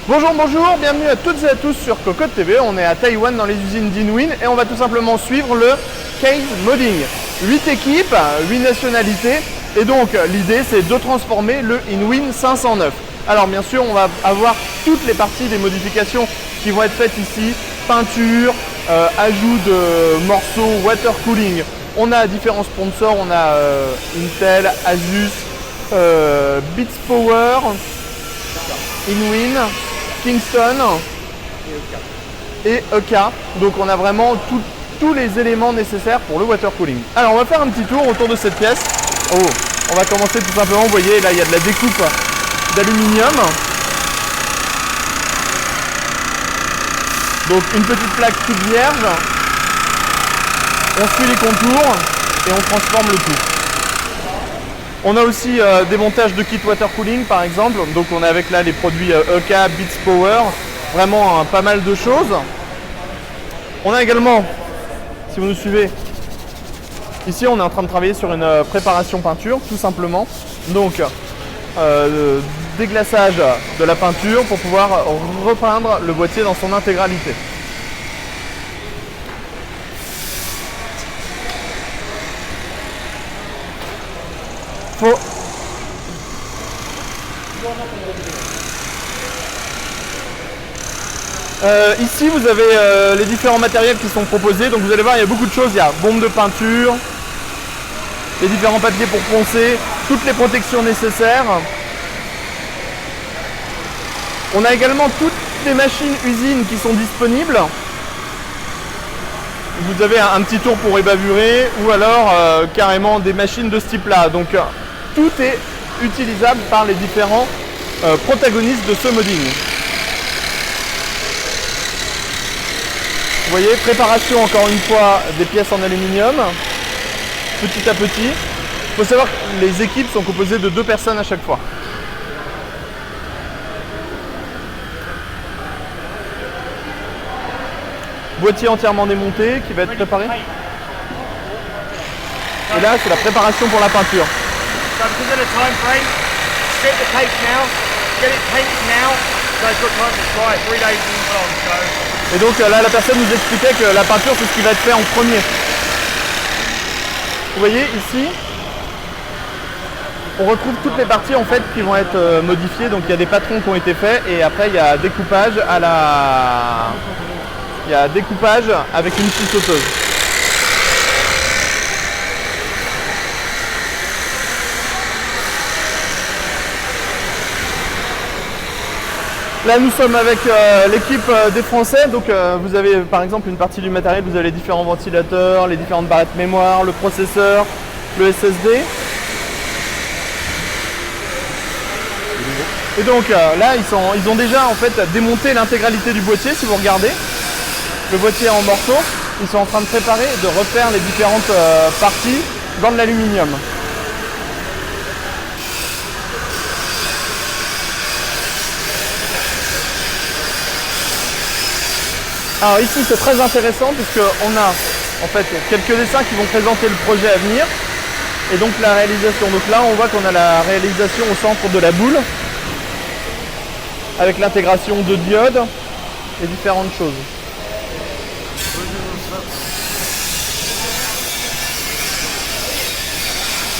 Bonjour, bonjour, bienvenue à toutes et à tous sur Cocotte TV. On est à Taïwan dans les usines d'Inwin et on va tout simplement suivre le case modding. 8 équipes, 8 nationalités et donc l'idée c'est de transformer le Inwin 509. Alors bien sûr on va avoir toutes les parties des modifications qui vont être faites ici, peinture, ajout de morceaux, water cooling. On a différents sponsors, on a Intel, Asus, Beats Power, Inwin, Kingston et EK. Donc on a vraiment tous les éléments nécessaires pour le water cooling. Alors on va faire un petit tour autour de cette pièce. Oh, on va commencer tout simplement, vous voyez là il y a de la découpe d'aluminium. Donc une petite plaque toute vierge. On suit les contours et on transforme le tout. On a aussi des montages de kit water cooling par exemple. Donc on a avec là les produits EK, Beats Power, vraiment pas mal de choses. On a également, si vous nous suivez, ici on est en train de travailler sur une préparation peinture tout simplement. Donc déglaçage de la peinture pour pouvoir repeindre le boîtier dans son intégralité. Ici vous avez les différents matériels qui sont proposés, donc vous allez voir il y a beaucoup de choses, il y a bombe de peinture, les différents papiers pour poncer, toutes les protections nécessaires. On a également toutes les machines usines qui sont disponibles. Vous avez un petit tour pour ébavurer ou alors carrément des machines de ce type là. Donc tout est utilisable par les différents protagonistes de ce modding. Vous voyez, préparation encore une fois des pièces en aluminium, petit à petit. Il faut savoir que les équipes sont composées de 2 personnes à chaque fois. Boîtier entièrement démonté qui va être préparé. Et là, c'est la préparation pour la peinture. Et donc là, la personne nous expliquait que la peinture, c'est ce qui va être fait en premier. Vous voyez ici, on retrouve toutes les parties en fait qui vont être modifiées. Donc il y a des patrons qui ont été faits et après il y a découpage à la... Il y a découpage avec une scie sauteuse. Là nous sommes avec l'équipe des Français, donc vous avez par exemple une partie du matériel, vous avez les différents ventilateurs, les différentes barrettes mémoire, le processeur, le SSD. Et donc là ils ont déjà en fait démonté l'intégralité du boîtier si vous regardez. Le boîtier en morceaux, ils sont en train de préparer et de refaire les différentes parties dans de l'aluminium. Alors ici c'est très intéressant puisqu'on a en fait quelques dessins qui vont présenter le projet à venir et donc la réalisation. Donc là on voit qu'on a la réalisation au centre de la boule avec l'intégration de diodes et différentes choses.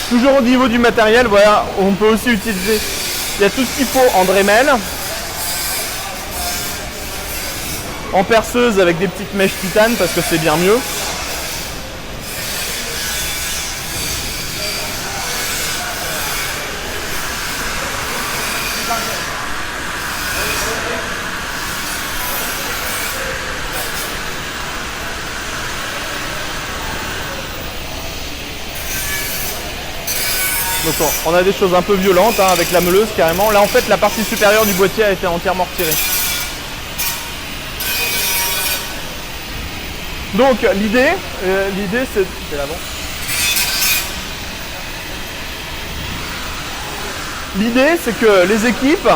Toujours au niveau du matériel, voilà, on peut aussi utiliser, il y a tout ce qu'il faut en Dremel, en perceuse avec des petites mèches titane parce que c'est bien mieux. Donc on a des choses un peu violentes hein, avec la meuleuse carrément. Là en fait la partie supérieure du boîtier a été entièrement retirée. Donc l'idée c'est là-bas. L'idée c'est que les équipes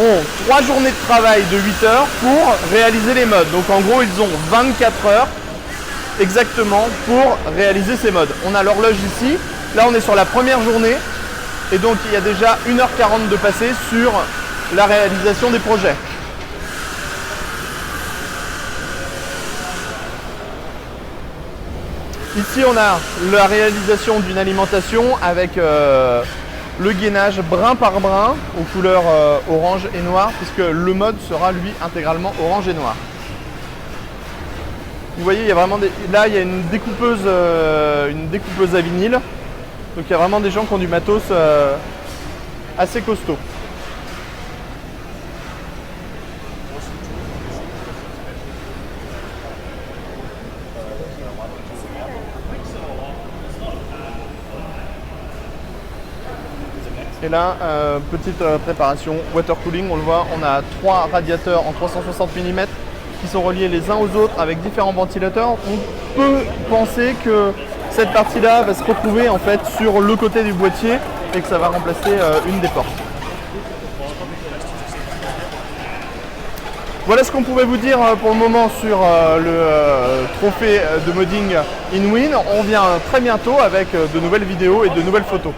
ont 3 journées de travail de 8 heures pour réaliser les modes. Donc en gros ils ont 24 heures exactement pour réaliser ces modes. On a l'horloge ici. Là on est sur la première journée et donc il y a déjà 1h40 de passé sur la réalisation des projets. Ici on a la réalisation d'une alimentation avec le gainage brin par brin aux couleurs orange et noir, puisque le mode sera lui intégralement orange et noir. Vous voyez, il y a vraiment là il y a une découpeuse à vinyle, donc il y a vraiment des gens qui ont du matos assez costaud. Et là, petite préparation water cooling, on le voit, on a 3 radiateurs en 360 mm qui sont reliés les uns aux autres avec différents ventilateurs. On peut penser que cette partie-là va se retrouver en fait sur le côté du boîtier et que ça va remplacer une des portes. Voilà ce qu'on pouvait vous dire pour le moment sur le trophée de modding Inwin. On revient très bientôt avec de nouvelles vidéos et de nouvelles photos.